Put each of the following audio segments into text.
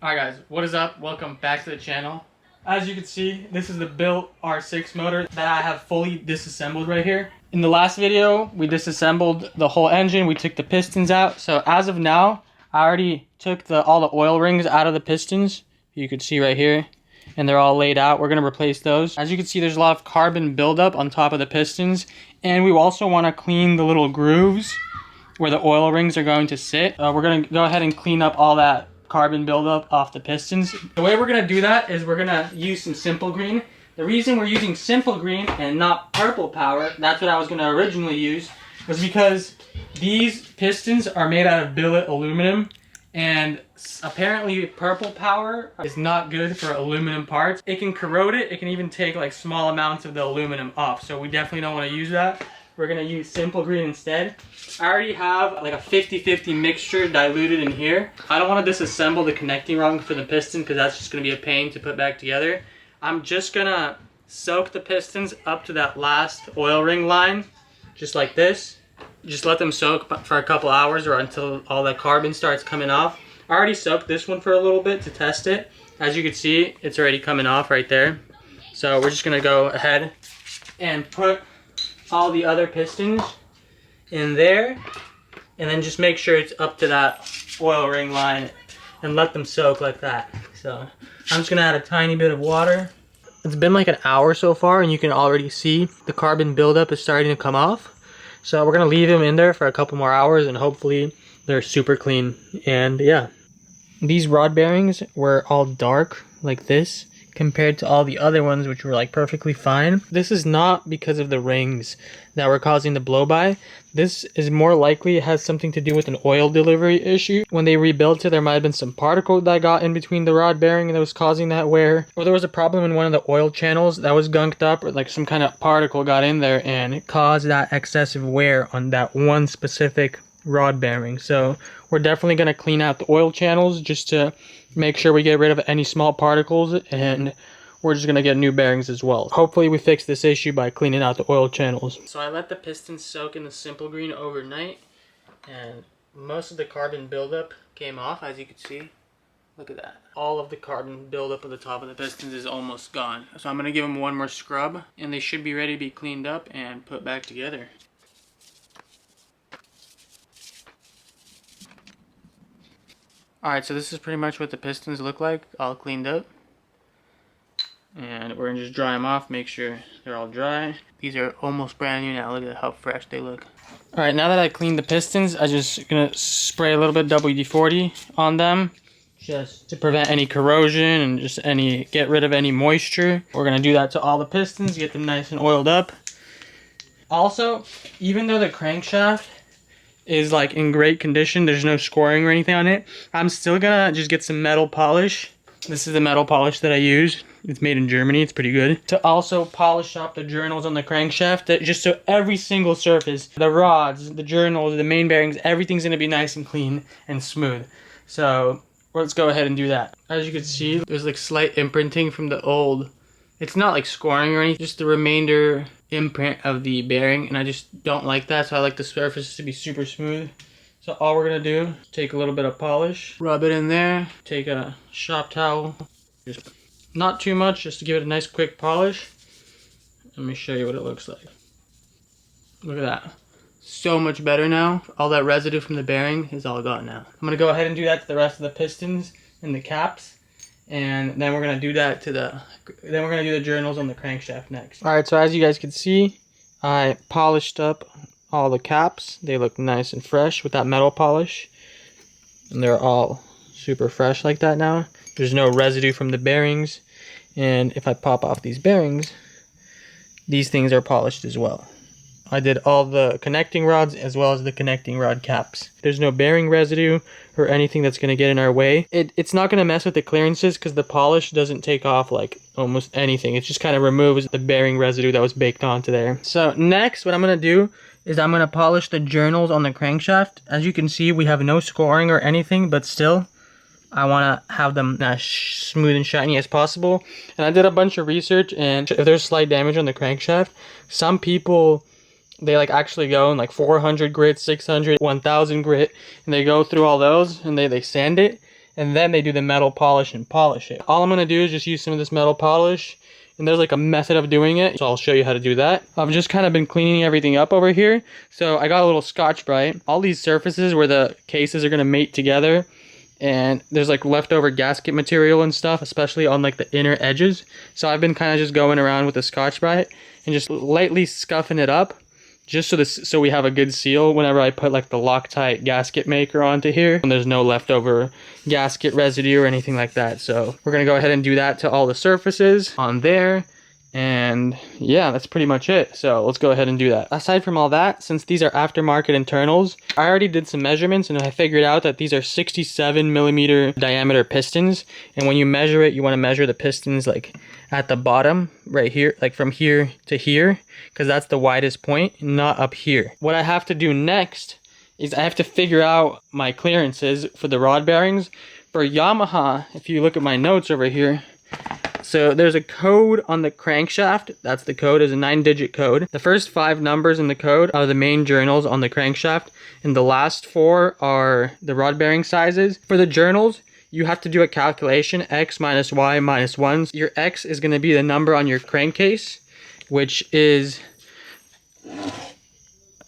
Alright guys, what is up? Welcome back to the channel. As you can see, this is the built R6 motor that I have fully disassembled right here. In the last video, we disassembled the whole engine, we took the pistons out. So as of now, I already took all the oil rings out of the pistons. You can see right here, and they're all laid out. We're going to replace those. As you can see, there's a lot of carbon buildup on top of the pistons, and we also want to clean the little grooves where the oil rings are going to sit. We're going to go ahead and clean up all that carbon buildup off the pistons. The way we're going to do that is we're going to use some Simple Green. The reason we're using Simple Green and not Purple Power, that's what I was going to originally use, was because these pistons are made out of billet aluminum, and apparently Purple Power is not good for aluminum parts. It can corrode it. It can even take like small amounts of the aluminum off, so we definitely don't want to use that. We're going to use Simple Green instead. I already have like a 50-50 mixture diluted in here. I don't want to disassemble the connecting rod for the piston because that's just going to be a pain to put back together. I'm just going to soak the pistons up to that last oil ring line, just like this. Just let them soak for a couple hours or until all that carbon starts coming off. I already soaked this one for a little bit to test it. As you can see, it's already coming off right there. So we're just going to go ahead and put all the other pistons in there, and then just make sure it's up to that oil ring line and let them soak like that. So I'm just gonna add a tiny bit of water. It's been like an hour so far, and you can already see the carbon buildup is starting to come off. So we're gonna leave them in there for a couple more hours, and hopefully they're super clean. And yeah, these rod bearings were all dark like this compared to all the other ones, which were like perfectly fine. This is not because of the rings that were causing the blow by. This is more likely it has something to do with an oil delivery issue. When they rebuilt it, there might have been some particle that got in between the rod bearing that was causing that wear, or there was a problem in one of the oil channels that was gunked up, or like some kind of particle got in there and it caused that excessive wear on that one specific rod bearing. So we're definitely going to clean out the oil channels just to make sure we get rid of any small particles, and we're just going to get new bearings as well. Hopefully we fix this issue by cleaning out the oil channels. So I let the pistons soak in the Simple Green overnight, and most of the carbon buildup came off, as you can see. Look at that. All of the carbon buildup at the top of the pistons is almost gone. So I'm going to give them one more scrub, and they should be ready to be cleaned up and put back together. Alright, so this is pretty much what the pistons look like, all cleaned up. And we're going to just dry them off, make sure they're all dry. These are almost brand new now, look at how fresh they look. Alright, now that I cleaned the pistons, I'm just going to spray a little bit of WD-40 on them, just to prevent any corrosion and just get rid of any moisture. We're going to do that to all the pistons, get them nice and oiled up. Also, even though the crankshaft is like in great condition, there's no scoring or anything on it, I'm still gonna just get some metal polish. This is the metal polish that I use. It's made in Germany, it's pretty good. To also polish up the journals on the crankshaft, just so every single surface, the rods, the journals, the main bearings, everything's gonna be nice and clean and smooth. So let's go ahead and do that. As you can see, there's like slight imprinting from the old. It's not like scoring or anything, just the remainder imprint of the bearing, and I just don't like that, so I like the surface to be super smooth. So all we're gonna do is take a little bit of polish, rub it in there, take a shop towel, just not too much, just to give it a nice quick polish. Let me show you what it looks like. Look at that. So much better now. All that residue from the bearing is all gone now. I'm gonna go ahead and do that to the rest of the pistons and the caps. And then we're gonna do that to then we're gonna do the journals on the crankshaft next. All right, so as you guys can see, I polished up all the caps. They look nice and fresh with that metal polish, and they're all super fresh like that now. There's no residue from the bearings, and if I pop off these bearings, these things are polished as well. I did all the connecting rods as well as the connecting rod caps. There's no bearing residue or anything that's going to get in our way. It's not going to mess with the clearances because the polish doesn't take off like almost anything. It just kind of removes the bearing residue that was baked onto there. So next, what I'm going to do is I'm going to polish the journals on the crankshaft. As you can see, we have no scoring or anything, but still, I want to have them as smooth and shiny as possible. And I did a bunch of research, and if there's slight damage on the crankshaft, some people, they like actually go in like 400 grit, 600, 1000 grit, and they go through all those and they sand it, and then they do the metal polish and polish it. All I'm gonna do is just use some of this metal polish, and there's like a method of doing it, so I'll show you how to do that. I've just kind of been cleaning everything up over here. So I got a little Scotch-Brite. All these surfaces where the cases are gonna mate together, and there's like leftover gasket material and stuff, especially on like the inner edges. So I've been kind of just going around with the Scotch-Brite and just lightly scuffing it up, just so we have a good seal whenever I put like the Loctite gasket maker onto here, and there's no leftover gasket residue or anything like that. So we're gonna go ahead and do that to all the surfaces on there. And yeah, that's pretty much it. So let's go ahead and do that. Aside from all that, since these are aftermarket internals, I already did some measurements and I figured out that these are 67mm diameter pistons. And when you measure it, you want to measure the pistons like at the bottom right here, like from here to here, because that's the widest point, not up here. What I have to do next is I have to figure out my clearances for the rod bearings. For Yamaha, if you look at my notes over here, so there's a code on the crankshaft. That's the code, is a 9-digit code. The first 5 numbers in the code are the main journals on the crankshaft, and the last 4 are the rod bearing sizes. For the journals, you have to do a calculation, x minus y minus 1. Your x is going to be the number on your crankcase, which is,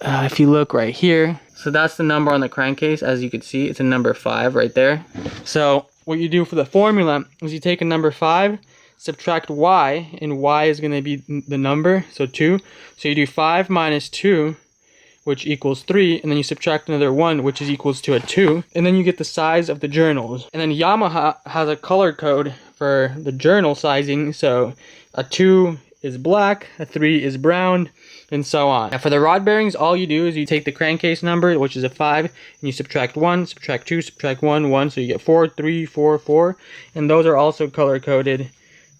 if you look right here, so that's the number on the crankcase. As you can see, it's a number 5 right there. So what you do for the formula is you take a number 5, subtract y, and y is going to be the number, so 2. So you do 5 minus 2, which equals 3, and then you subtract another 1, which is equals to a 2, and then you get the size of the journals. And then Yamaha has a color code for the journal sizing, so a 2 is black, a 3 is brown, and so on. Now for the rod bearings, all you do is you take the crankcase number, which is a 5, and you subtract 1, subtract 2, subtract 1, 1, so you get 4, 3, 4, 4, and those are also color coded.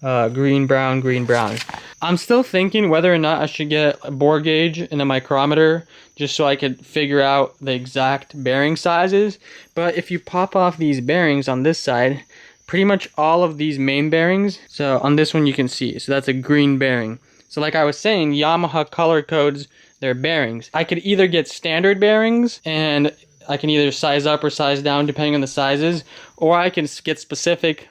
Green, brown, green, brown. I'm still thinking whether or not I should get a bore gauge and a micrometer just so I could figure out the exact bearing sizes. But if you pop off these bearings on this side, pretty much all of these main bearings, so on this one you can see, so that's a green bearing. So like I was saying, Yamaha color codes their bearings. I could either get standard bearings, and I can either size up or size down depending on the sizes, or I can get specific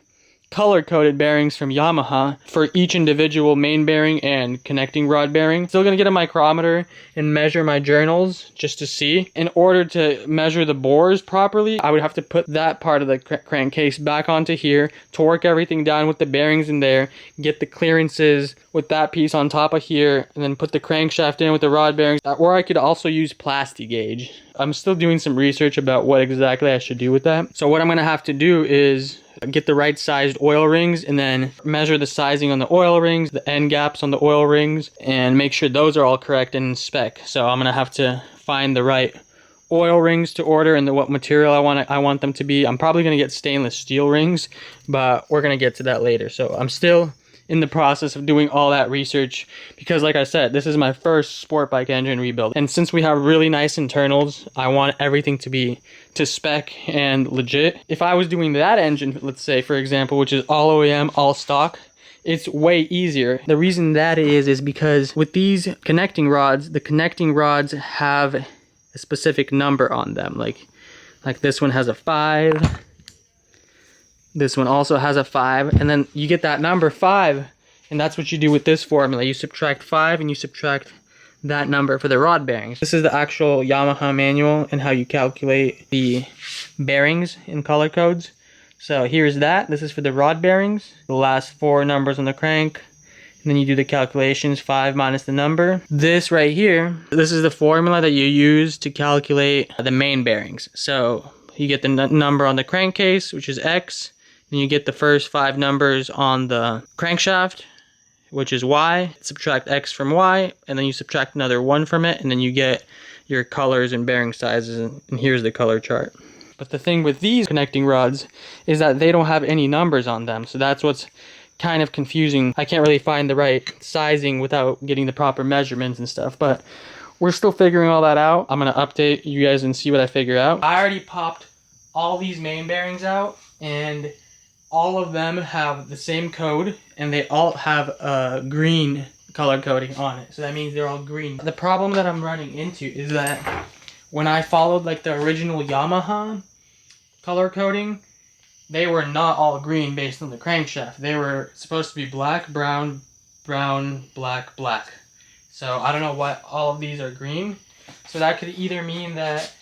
color-coded bearings from Yamaha for each individual main bearing and connecting rod bearing. Still gonna get a micrometer and measure my journals just to see. In order to measure the bores properly, I would have to put that part of the crankcase back onto here, torque everything down with the bearings in there, get the clearances with that piece on top of here, and then put the crankshaft in with the rod bearings. Or I could also use plasti gauge. I'm still doing some research about what exactly I should do with that. So what I'm gonna have to do is get the right sized oil rings and then measure the sizing on the oil rings, the end gaps on the oil rings, and make sure those are all correct in spec. So I'm gonna have to find the right oil rings to order and what material I want them to be. I'm probably gonna get stainless steel rings, but we're gonna get to that later. So I'm still in the process of doing all that research because, like I said, this is my first sport bike engine rebuild, and since we have really nice internals, I want everything to be to spec and legit. If I was doing that engine, let's say for example, which is all OEM, all stock, it's way easier. The reason that is because with these connecting rods, the connecting rods have a specific number on them. Like this one has a 5. This one also has a 5, and then you get that number 5, and that's what you do with this formula. You subtract 5 and you subtract that number for the rod bearings. This is the actual Yamaha manual and how you calculate the bearings in color codes. So here's that. This is for the rod bearings. The last 4 numbers on the crank, and then you do the calculations, 5 minus the number. This right here, this is the formula that you use to calculate the main bearings. So you get the number on the crankcase, which is X. Then you get the first 5 numbers on the crankshaft, which is Y. Subtract X from Y, and then you subtract another 1 from it, and then you get your colors and bearing sizes, and here's the color chart. But the thing with these connecting rods is that they don't have any numbers on them, so that's what's kind of confusing. I can't really find the right sizing without getting the proper measurements and stuff, but we're still figuring all that out. I'm gonna update you guys and see what I figure out. I already popped all these main bearings out, and all of them have the same code, and they all have a green color coding on it. So that means they're all green. The problem that I'm running into is that when I followed like the original Yamaha color coding, they were not all green based on the crankshaft. They were supposed to be black, brown, brown, black, black. So I don't know why all of these are green. So that could either mean that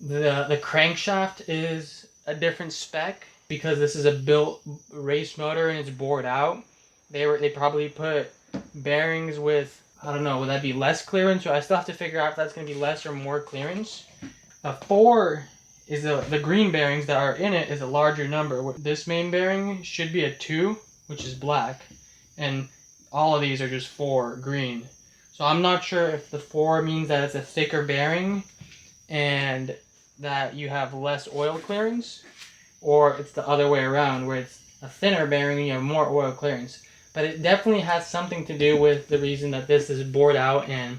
the crankshaft is a different spec because this is a built race motor and it's bored out. They probably put bearings with, I don't know, would that be less clearance? So I still have to figure out if that's going to be less or more clearance. A 4 is the green bearings that are in it is a larger number. This main bearing should be a 2, which is black, and all of these are just 4 green. So I'm not sure if the 4 means that it's a thicker bearing and that you have less oil clearance, or it's the other way around where it's a thinner bearing and you have more oil clearance. But it definitely has something to do with the reason that this is bored out and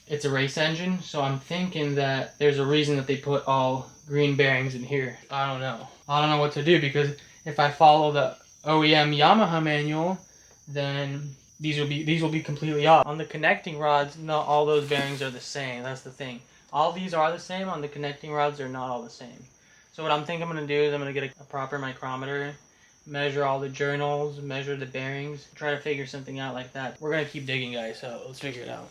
it's a race engine. So I'm thinking that there's a reason that they put all green bearings in here. I don't know. I don't know what to do, because if I follow the OEM Yamaha manual, then these will be completely off. On the connecting rods, not all those bearings are the same. That's the thing. All these are the same. On the connecting rods, they're not all the same. So what I'm thinking I'm going to do is I'm going to get a proper micrometer, measure all the journals, measure the bearings, try to figure something out like that. We're going to keep digging, guys, so let's figure it out.